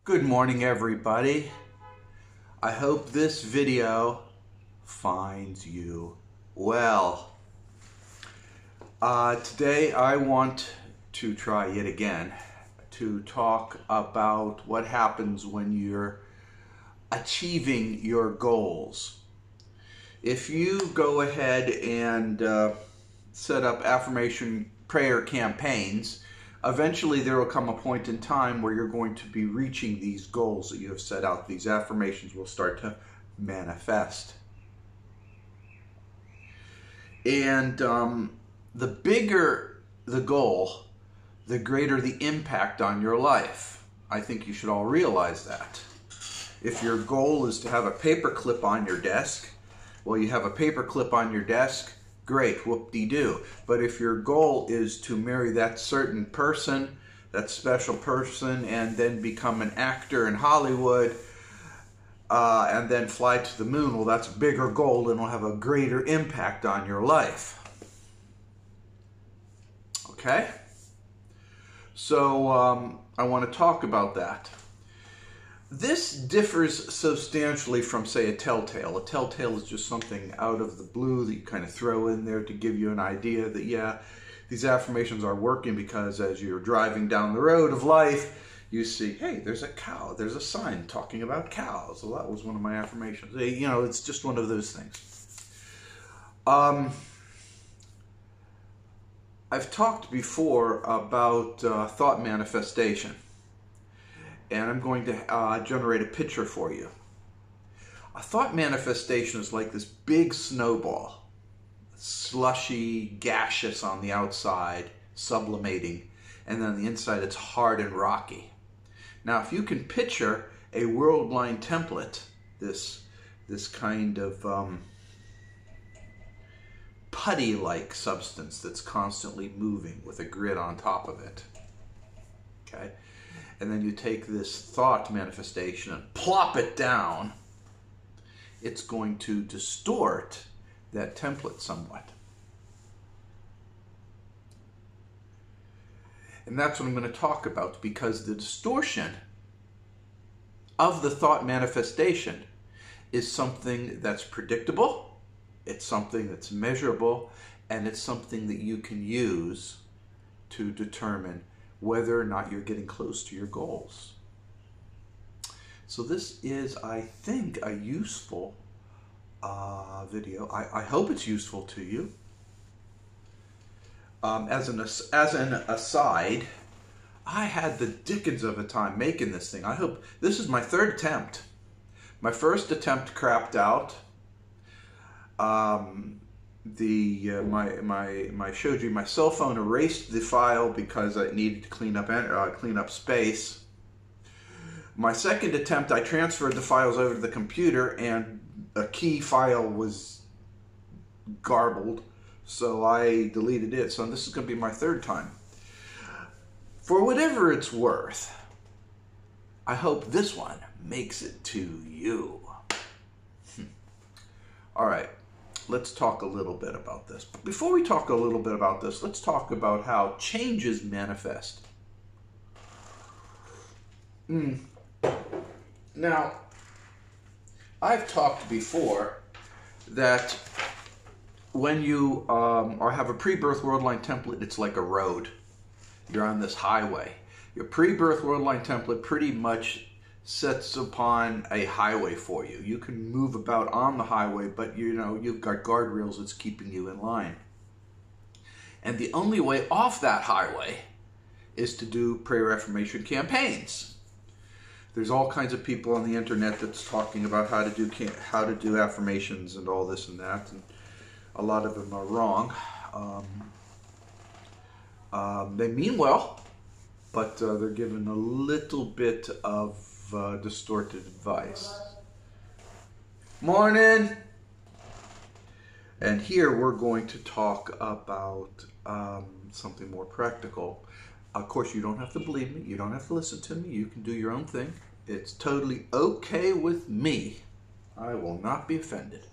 Good morning, everybody. I hope this video finds you well. Today I want to try yet again to talk about what happens when you're achieving your goals. If you go ahead and set up affirmation prayer campaigns, eventually there will come a point in time where you're going to be reaching these goals that you have set out. These affirmations will start to manifest. And the bigger the goal, the greater the impact on your life. I think you should all realize that. If your goal is to have a paper clip on your desk, well, you have a paper clip on your desk, great, whoop-de-doo. But if your goal is to marry that certain person, that special person, and then become an actor in Hollywood, and then fly to the moon, well, that's a bigger goal and will have a greater impact on your life. Okay? So I want to talk about that. This differs substantially from, say, a telltale. A telltale is just something out of the blue that you kind of throw in there to give you an idea that, yeah, these affirmations are working, because as you're driving down the road of life, you see, hey, there's a cow. There's a sign talking about cows. Well, that was one of my affirmations. You know, it's just one of those things. I've talked before about thought manifestation. And I'm going to generate a picture for you. A thought manifestation is like this big snowball, slushy, gaseous on the outside, sublimating, and then on the inside it's hard and rocky. Now, if you can picture a world-line template, this kind of putty-like substance that's constantly moving with a grid on top of it, okay? And then you take this thought manifestation and plop it down, it's going to distort that template somewhat. And that's what I'm going to talk about, because the distortion of the thought manifestation is something that's predictable, it's something that's measurable, and it's something that you can use to determine whether or not you're getting close to your goals. So this is, I think, a useful video. I hope it's useful to you. As an aside, I had the dickens of a time making this thing. I hope this is my third attempt. My first attempt crapped out. My Shoji, my cell phone erased the file because I needed to clean up space. My second attempt, I transferred the files over to the computer, and a key file was garbled, so I deleted it. So this is going to be my third time. For whatever it's worth, I hope this one makes it to you. All right. Let's talk a little bit about this. But before we talk a little bit about this, let's talk about how changes manifest. Now, I've talked before that when you have a pre-birth worldline template, it's like a road. You're on this highway. Your pre-birth worldline template pretty much sets upon a highway for you. You can move about on the highway, but you know, you've got guardrails that's keeping you in line. And the only way off that highway is to do prayer affirmation campaigns. There's all kinds of people on the internet that's talking about how to do affirmations and all this and that, and a lot of them are wrong. They mean well, but they're given a little bit of distorted advice. Morning! And here we're going to talk about something more practical. Of course, you don't have to believe me. You don't have to listen to me. You can do your own thing. It's totally okay with me. I will not be offended.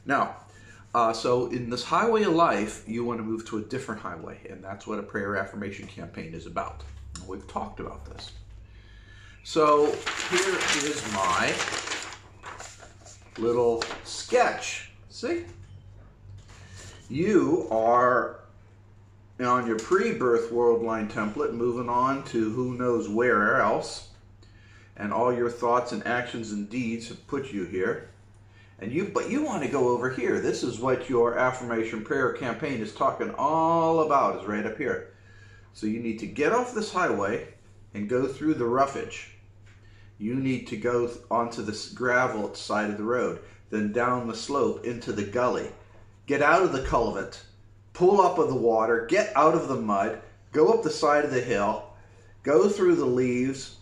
Now, so in this highway of life, you want to move to a different highway, and that's what a prayer affirmation campaign is about. We've talked about this. So here is my little sketch. See? You are on your pre-birth world line template, moving on to who knows where else, and all your thoughts and actions and deeds have put you here. But you want to go over here. This is what your affirmation prayer campaign is talking all about, is right up here. So you need to get off this highway and go through the roughage. You need to go onto this gravel side of the road, then down the slope into the gully. Get out of the culvert, pull up of the water, get out of the mud, go up the side of the hill, go through the leaves,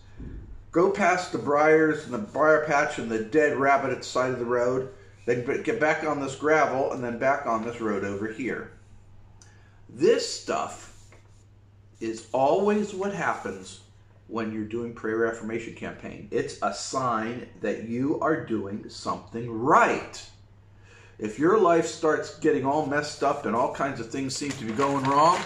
go past the briars and the briar patch and the dead rabbit at the side of the road, then get back on this gravel and then back on this road over here. This stuff is always what happens when you're doing prayer affirmation campaign. It's a sign that you are doing something right. If your life starts getting all messed up and all kinds of things seem to be going wrong,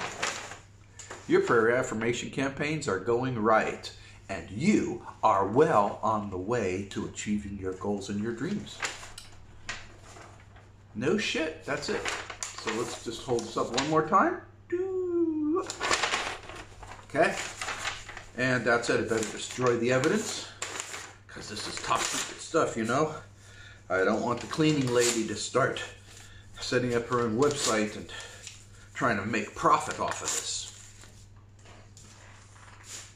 your prayer affirmation campaigns are going right. And you are well on the way to achieving your goals and your dreams. No shit, that's it. So let's just hold this up one more time. Okay, and that's it. I better destroy the evidence, because this is top secret stuff, you know. I don't want the cleaning lady to start setting up her own website and trying to make profit off of this.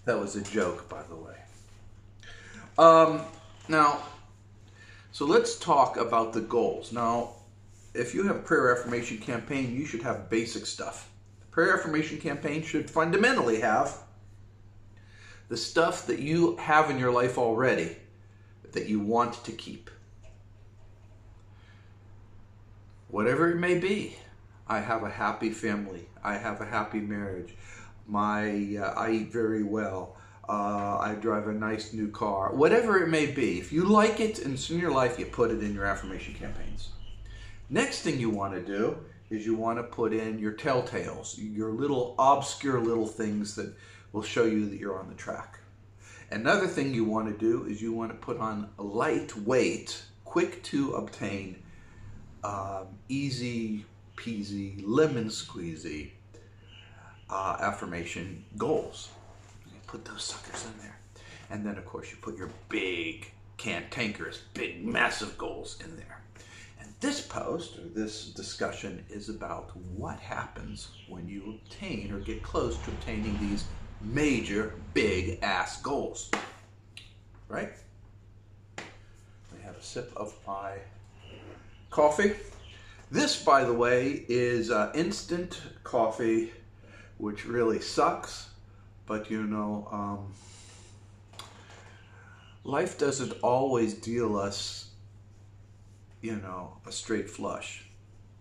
That was a joke, by the way. Now, so let's talk about the goals. Now, if you have a prayer affirmation campaign, you should have basic stuff. The prayer affirmation campaign should fundamentally have the stuff that you have in your life already that you want to keep. Whatever it may be. I have a happy family. I have a happy marriage. I eat very well. I drive a nice new car. Whatever it may be. If you like it and it's in your life, you put it in your affirmation campaigns. Next thing you want to do is you want to put in your telltales, your little obscure little things that will show you that you're on the track. Another thing you want to do is you want to put on a lightweight, quick to obtain, easy peasy, lemon squeezy affirmation goals. You put those suckers in there. And then, of course, you put your big, cantankerous, big, massive goals in there. And this post, or this discussion, is about what happens when you obtain or get close to obtaining these major, big-ass goals. Right? Let me have a sip of my coffee. This, by the way, is instant coffee, which really sucks, but you know, life doesn't always deal us, you know, a straight flush,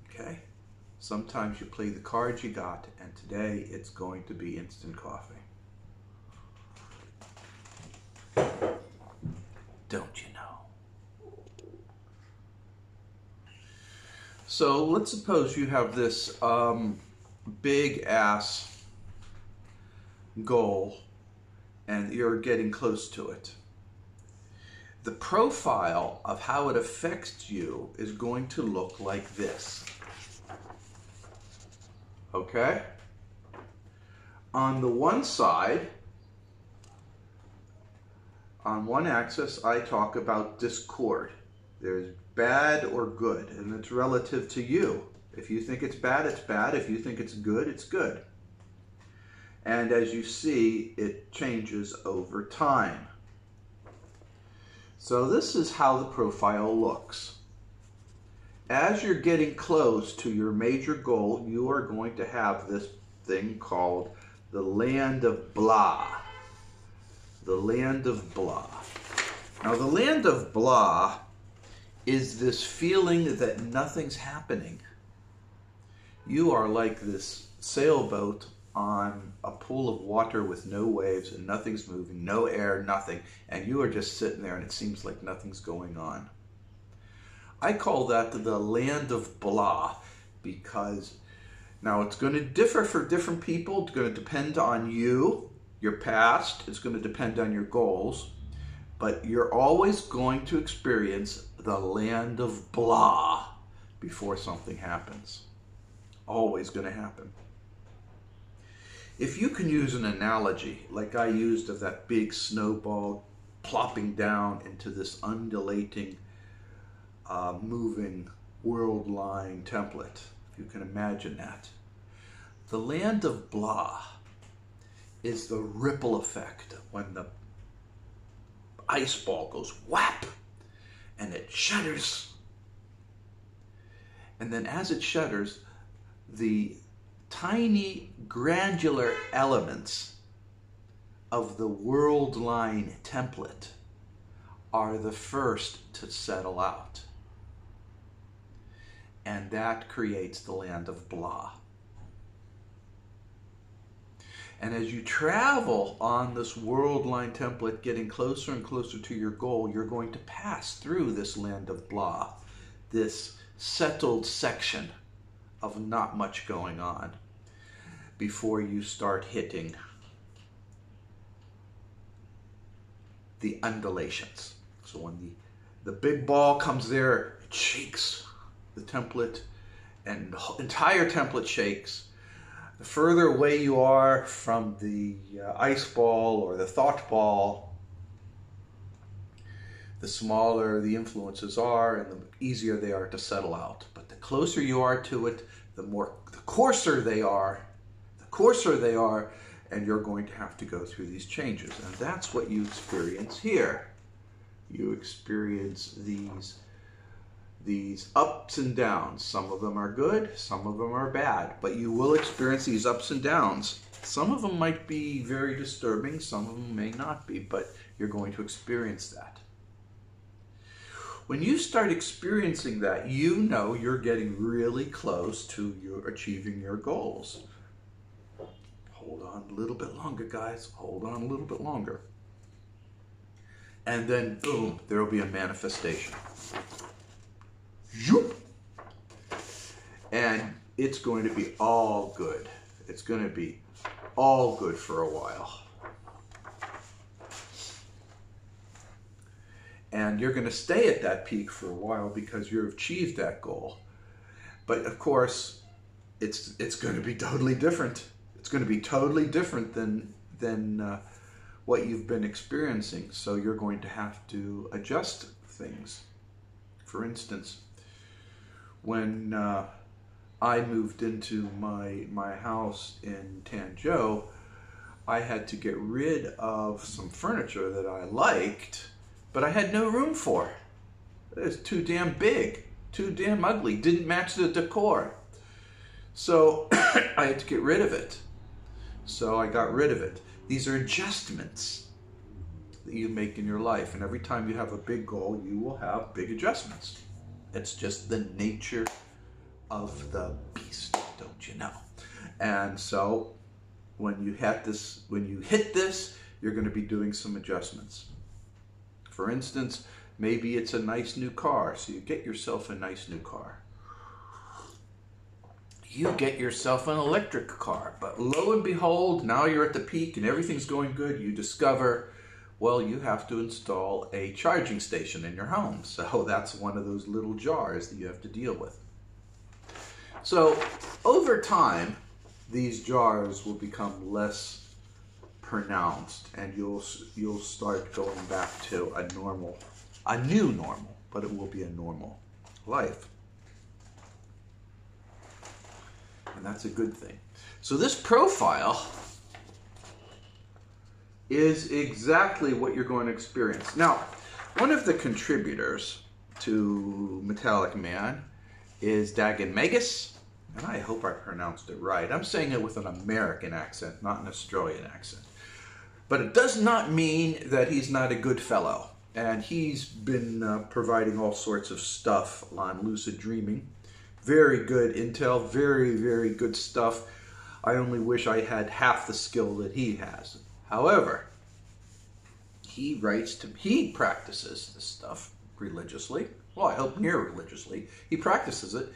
okay? Sometimes you play the cards you got, and today it's going to be instant coffee. Don't you know? So let's suppose you have this big ass goal and you're getting close to it. The profile of how it affects you is going to look like this. Okay? On the one side, on one axis, I talk about discord. There's bad or good, and it's relative to you. If you think it's bad, it's bad. If you think it's good, it's good. And as you see, it changes over time. So this is how the profile looks. As you're getting close to your major goal, you are going to have this thing called the land of blah. The land of blah. Now, the land of blah is this feeling that nothing's happening. You are like this sailboat on a pool of water with no waves and nothing's moving, no air, nothing, and you are just sitting there and it seems like nothing's going on. I call that the land of blah because now it's going to differ for different people. It's going to depend on you, your past. It's going to depend on your goals. But you're always going to experience the land of blah before something happens. Always going to happen. If you can use an analogy, like I used of that big snowball plopping down into this undulating, moving world line template, if you can imagine that. The land of blah is the ripple effect when the ice ball goes whap and it shudders. And then as it shudders, the tiny granular elements of the world line template are the first to settle out. And that creates the land of blah. And as you travel on this world line template, getting closer and closer to your goal, you're going to pass through this land of blah, this settled section of not much going on, before you start hitting the undulations. So when the big ball comes there, it shakes the template, and the entire template shakes. The further away you are from the ice ball or the thought ball, the smaller the influences are and the easier they are to settle out. But the closer you are to it, the coarser they are, and you're going to have to go through these changes. And that's what you experience here. You experience these ups and downs. Some of them are good, some of them are bad, but you will experience these ups and downs. Some of them might be very disturbing, some of them may not be, but you're going to experience that. When you start experiencing that, you know you're getting really close to achieving your goals. Hold on a little bit longer, guys. Hold on a little bit longer. And then, boom, there will be a manifestation. And it's going to be all good. It's going to be all good for a while. And you're going to stay at that peak for a while because you've achieved that goal. But of course, it's going to be totally different. It's going to be totally different than what you've been experiencing. So you're going to have to adjust things. For instance, when I moved into my house in Tanjo, I had to get rid of some furniture that I liked, but I had no room for. It was too damn big, too damn ugly, didn't match the decor. So I had to get rid of it. So I got rid of it. These are adjustments that you make in your life, and every time you have a big goal, you will have big adjustments. It's just the nature of the beast, don't you know? And so when you hit this, you're going to be doing some adjustments. For instance, maybe it's a nice new car, so you get yourself a nice new car. You get yourself an electric car, but lo and behold, now you're at the peak and everything's going good. You discover, well, you have to install a charging station in your home. So that's one of those little jars that you have to deal with. So over time, these jars will become less pronounced, and you'll start going back to a new normal, but it will be a normal life. And that's a good thing. So this profile is exactly what you're going to experience. Now, one of the contributors to Metallic Man is Dagan Megas, and I hope I pronounced it right. I'm saying it with an American accent, not an Australian accent. But it does not mean that he's not a good fellow. And he's been providing all sorts of stuff on lucid dreaming. Very good intel, very, very good stuff. I only wish I had half the skill that he has. However, he practices this stuff religiously. Well, I hope near religiously. He practices it,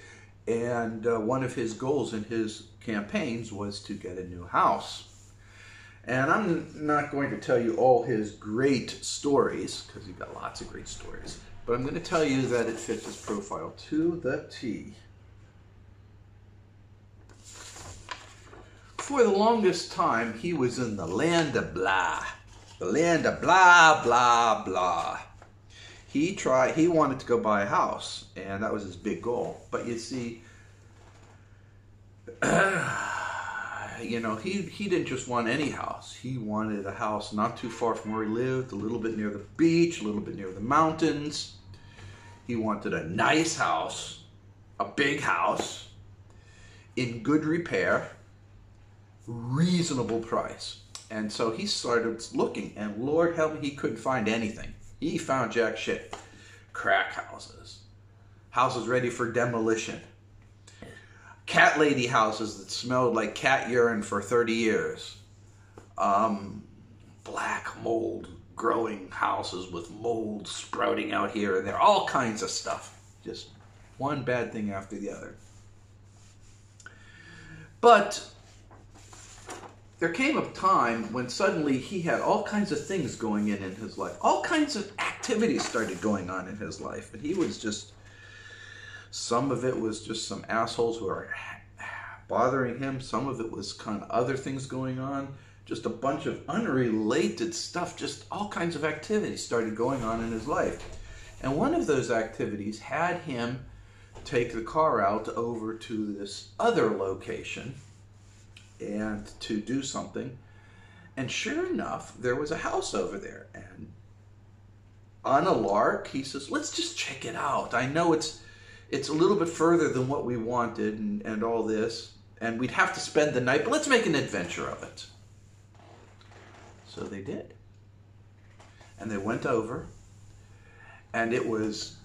and one of his goals in his campaigns was to get a new house. And I'm not going to tell you all his great stories, because he's got lots of great stories, but I'm going to tell you that it fits his profile to the T. For the longest time, he was in the land of blah. The land of blah, blah, blah. He wanted to go buy a house, and that was his big goal. But you see, you know, he didn't just want any house. He wanted a house not too far from where he lived, a little bit near the beach, a little bit near the mountains. He wanted a nice house, a big house, in good repair, reasonable price. And so he started looking, and Lord help me, he couldn't find anything. He found jack shit. Crack houses, houses ready for demolition, cat lady houses that smelled like cat urine for 30 years, black mold growing houses with mold sprouting out here and there, all kinds of stuff. Just one bad thing after the other. But there came a time when suddenly he had all kinds of things going in his life. All kinds of activities started going on in his life. And he was just, some of it was just some assholes who are bothering him. Some of it was kind of other things going on. Just a bunch of unrelated stuff. Just all kinds of activities started going on in his life. And one of those activities had him take the car out over to this other location and to do something, and sure enough, there was a house over there, and on a lark, he says, let's just check it out. I know it's a little bit further than what we wanted and all this, and we'd have to spend the night, but let's make an adventure of it. So they did. And they went over, and it was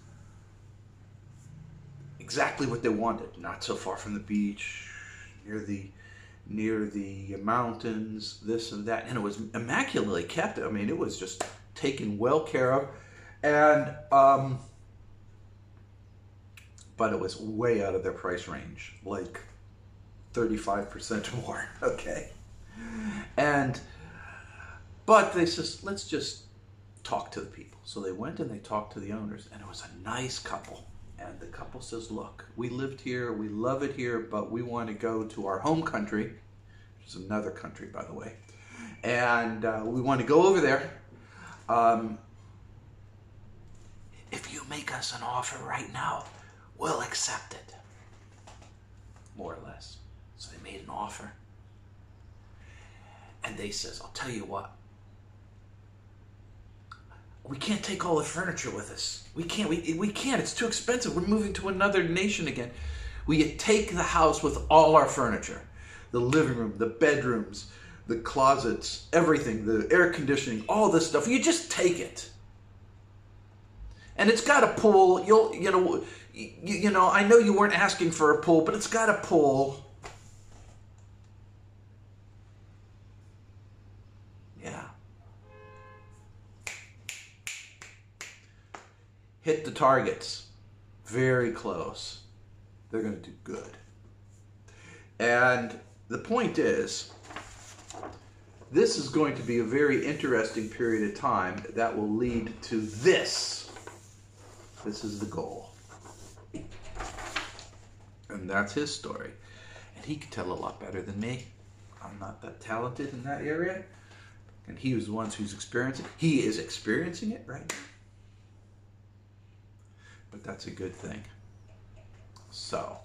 exactly what they wanted. Not so far from the beach, near the mountains, this and that, and it was immaculately kept. I mean, it was just taken well care of, and but it was way out of their price range, like 35% more. Okay, but they says, let's just talk to the people. So they went and they talked to the owners, and it was a nice couple. And the couple says, look, we lived here, we love it here, but we want to go to our home country, which is another country, by the way, and we want to go over there. If you make us an offer right now, we'll accept it. More or less. So they made an offer. And they says, I'll tell you what, we can't take all the furniture with us. We can't. It's too expensive. We're moving to another nation again. We take the house with all our furniture. The living room, the bedrooms, the closets, everything, the air conditioning, all this stuff. You just take it. And it's got a pool. You know, I know you weren't asking for a pool, but it's got a pool. Yeah. Hit the targets. Very close. They're going to do good. And the point is, this is going to be a very interesting period of time that will lead to this. This is the goal. And that's his story. And he can tell a lot better than me. I'm not that talented in that area. And he was the one who's experiencing it. He is experiencing it right now. But that's a good thing. So,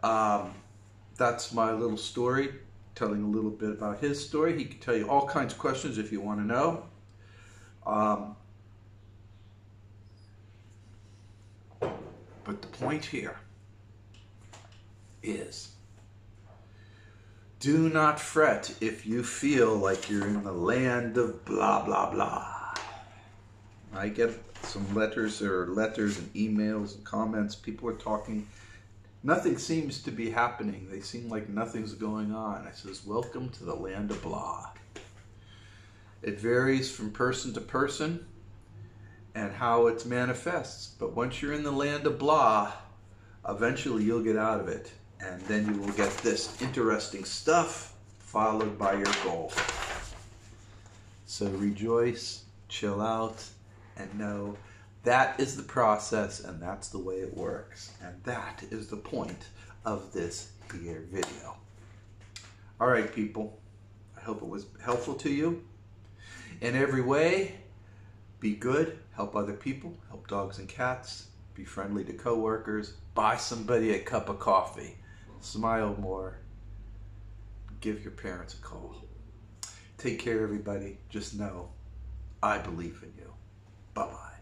that's my little story, telling a little bit about his story. He can tell you all kinds of questions if you want to know. But the point here is, do not fret if you feel like you're in the land of blah, blah, blah. I get some letters and emails and comments. People are talking. Nothing seems to be happening. They seem like nothing's going on. I says, welcome to the land of blah. It varies from person to person and how it manifests. But once you're in the land of blah, eventually you'll get out of it. And then you will get this interesting stuff followed by your goal. So rejoice, chill out, and know that is the process and that's the way it works. And that is the point of this here video. All right, people. I hope it was helpful to you. In every way, be good, help other people, help dogs and cats, be friendly to coworkers, buy somebody a cup of coffee, smile more, give your parents a call. Take care, everybody. Just know, I believe in you. Bye-bye.